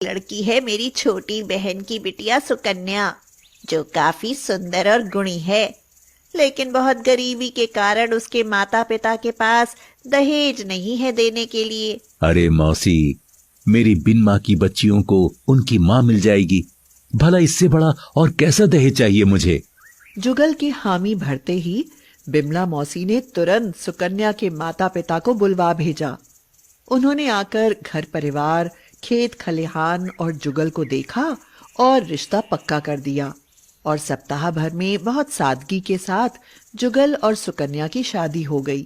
लड़की है मेरी छोटी बहन की बिटिया सुकन्या, जो काफी सुंदर और गुणी है, लेकिन बहुत गरीबी के कारण उसके माता पिता के पास दहेज नहीं है देने के लिए। अरे मौसी, मेरी बिन माँ की बच्चियों को उनकी माँ मिल जाएगी। भला इससे बड़ा और कैसा दहेज चाहिए मुझे। जुगल की हामी भरते ही बिमला मौसी ने तुरंत सुकन्या के माता पिता को बुलवा भेजा। उन्होंने आकर घर परिवार, खेत खलिहान और जुगल को देखा और रिश्ता पक्का कर दिया, और सप्ताह भर में बहुत सादगी के साथ जुगल और सुकन्या की शादी हो गई।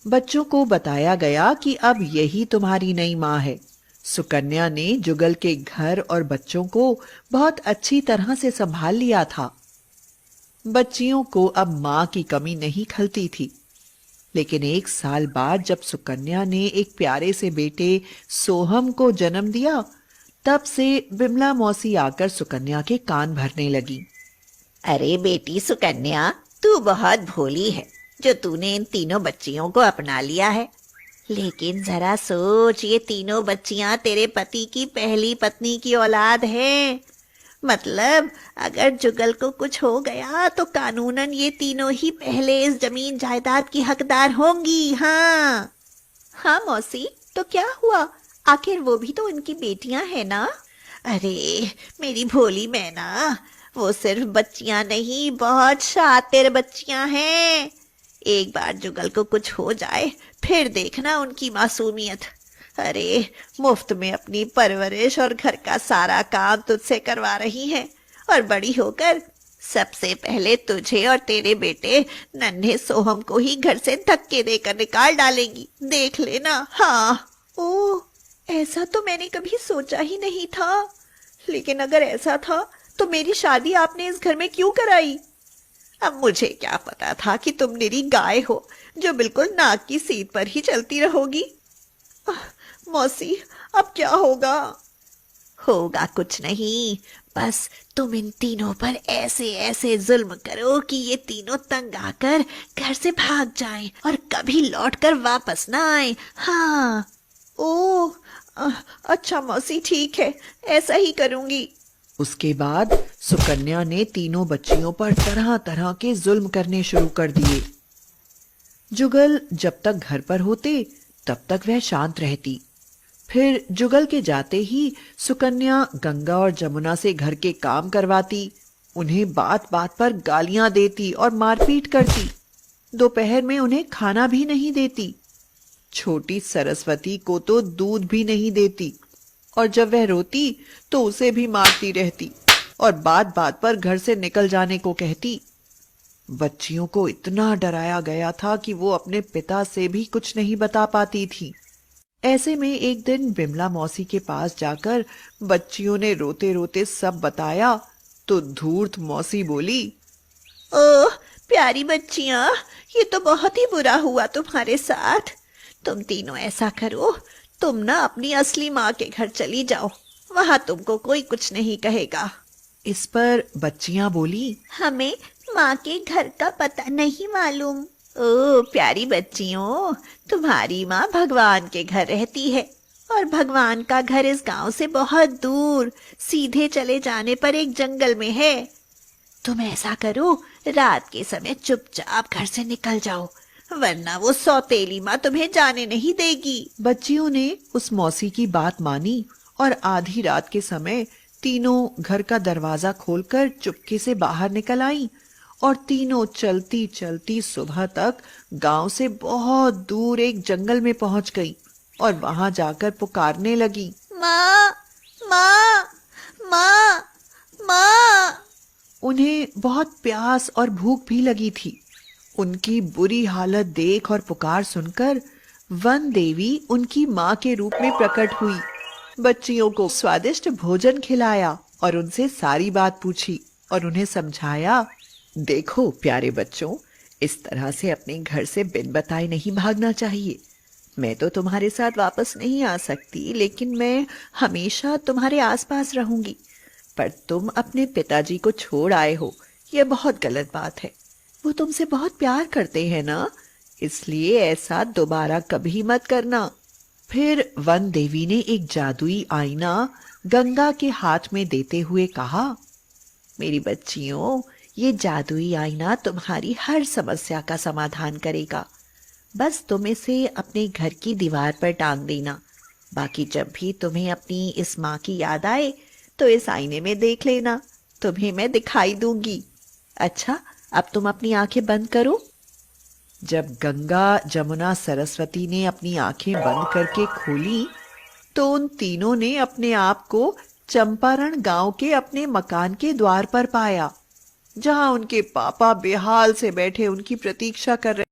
बच्चों को बताया गया कि अब यही तुम्हारी नई माँ है। सुकन्या ने जुगल के घर और बच्चों को बहुत अच्छी तरह से संभाल लिया था। बच्चियों को अब माँ की कमी नहीं खलती थी। लेकिन 1 साल बाद जब सुकन्या ने एक प्यारे से बेटे सोहम को जन्म दिया, तब से बिमला मौसी आकर सुकन्या के कान भरने लगी। अरे बेटी सुकन्या, तू बहुत भोली है जो तूने इन तीनों बच्चियों को अपना लिया है। लेकिन जरा सोच, ये तीनों बच्चियां तेरे पति की पहली पत्नी की औलाद हैं। मतलब अगर जुगल को कुछ हो गया तो कानूनन ये तीनों ही पहले इस जमीन जायदाद की हकदार होंगी। हाँ हाँ मौसी, तो क्या हुआ? आखिर वो भी तो उनकी बेटियां हैं ना। अरे मेरी भोली मैना, वो सिर्फ बच्चियां नहीं, बहुत शातिर बच्चियां हैं। एक बार जुगल को कुछ हो जाए फिर देखना उनकी मासूमियत। अरे मुफ्त में अपनी परवरिश और घर का सारा काम तुझसे करवा रही हैं, और बड़ी होकर सबसे पहले तुझे और तेरे बेटे नन्हे सोहम को ही घर से धक्के देकर निकाल डालेंगी। देख लेना। हाँ। ओह, ऐसा तो मैंने कभी सोचा ही नहीं था। लेकिन अगर ऐसा था तो मेरी शादी आपने इस घर में क्यों कराई? अब मुझे क्या पता था कि तुम मेरी गाय हो जो बिल्कुल नाक की सीध पर ही चलती रहोगी। मौसी, अब क्या होगा? होगा कुछ नहीं, बस तुम इन तीनों पर ऐसे ऐसे जुल्म करो कि ये तीनों तंग आकर घर से भाग जाएं और कभी लौटकर वापस ना आए। हाँ। ओह, अच्छा मौसी, ठीक है, ऐसा ही करूंगी। उसके बाद सुकन्या ने तीनों बच्चियों पर तरह तरह के जुल्म करने शुरू कर दिए। जुगल जब तक घर पर होते तब तक वह शांत रहती। फिर जुगल के जाते ही सुकन्या गंगा और जमुना से घर के काम करवाती, उन्हें बात बात पर गालियां देती और मारपीट करती। दोपहर में उन्हें खाना भी नहीं देती। छोटी सरस्वती को तो दूध भी नहीं देती, और जब वह रोती तो उसे भी मारती रहती और बात बात पर घर से निकल जाने को कहती। बच्चियों को इतना डराया गया था कि वो अपने पिता से भी कुछ नहीं बता पाती थी। ऐसे में एक दिन बिमला मौसी के पास जाकर बच्चियों ने रोते रोते सब बताया तो धूर्त मौसी बोली, ओह प्यारी बच्चियां, ये तो बहुत ही बुरा हुआ तुम्हारे साथ। तुम तीनों ऐसा करो, तुम ना अपनी असली माँ के घर चली जाओ, वहां तुमको कोई कुछ नहीं कहेगा। इस पर बच्चियां बोली, हमें माँ के घर का पता नहीं मालूम। ओ प्यारी बच्चियों, तुम्हारी माँ भगवान के घर रहती है, और भगवान का घर इस गांव से बहुत दूर सीधे चले जाने पर एक जंगल में है। तुम ऐसा करो, रात के समय चुपचाप घर से निकल जाओ, वरना वो सौतेली माँ तुम्हें जाने नहीं देगी। बच्चियों ने उस मौसी की बात मानी और आधी रात के समय तीनों घर का दरवाजा खोलकर चुपके से बाहर निकल आईं, और तीनों चलती चलती सुबह तक गांव से बहुत दूर एक जंगल में पहुंच गई और वहां जाकर पुकारने लगी, माँ माँ माँ माँ। उन्हें बहुत प्यास और भूख भी लगी थी। उनकी बुरी हालत देख और पुकार सुनकर वन देवी उनकी माँ के रूप में प्रकट हुई। बच्चियों को स्वादिष्ट भोजन खिलाया और उनसे सारी बात पूछी और उन्हें समझाया, देखो प्यारे बच्चों, इस तरह से अपने घर से बिन बताए नहीं भागना चाहिए। मैं तो तुम्हारे साथ वापस नहीं आ सकती, लेकिन मैं हमेशा तुम्हारे आसपास रहूंगी। पर तुम अपने पिताजी को छोड़ आए हो, यह बहुत गलत बात है। वो तुमसे बहुत प्यार करते हैं ना, इसलिए ऐसा दोबारा कभी मत करना। फिर वन देवी ने एक जादुई आईना गंगा के हाथ में देते हुए कहा, मेरी बच्चियों, ये जादुई आईना तुम्हारी हर समस्या का समाधान करेगा। बस तुम इसे अपने घर की दीवार पर टांग देना। बाकी जब भी तुम्हें अपनी इस माँ की याद आए तो इस आईने में देख लेना, तुम्हें मैं दिखाई दूंगी। अच्छा, अब तुम अपनी आंखें बंद करो। जब गंगा, जमुना, सरस्वती ने अपनी आंखें बंद करके खोली तो उन तीनों ने अपने आप को चंपारण गांव के अपने मकान के द्वार पर पाया, जहां उनके पापा बेहाल से बैठे उनकी प्रतीक्षा कर रहे।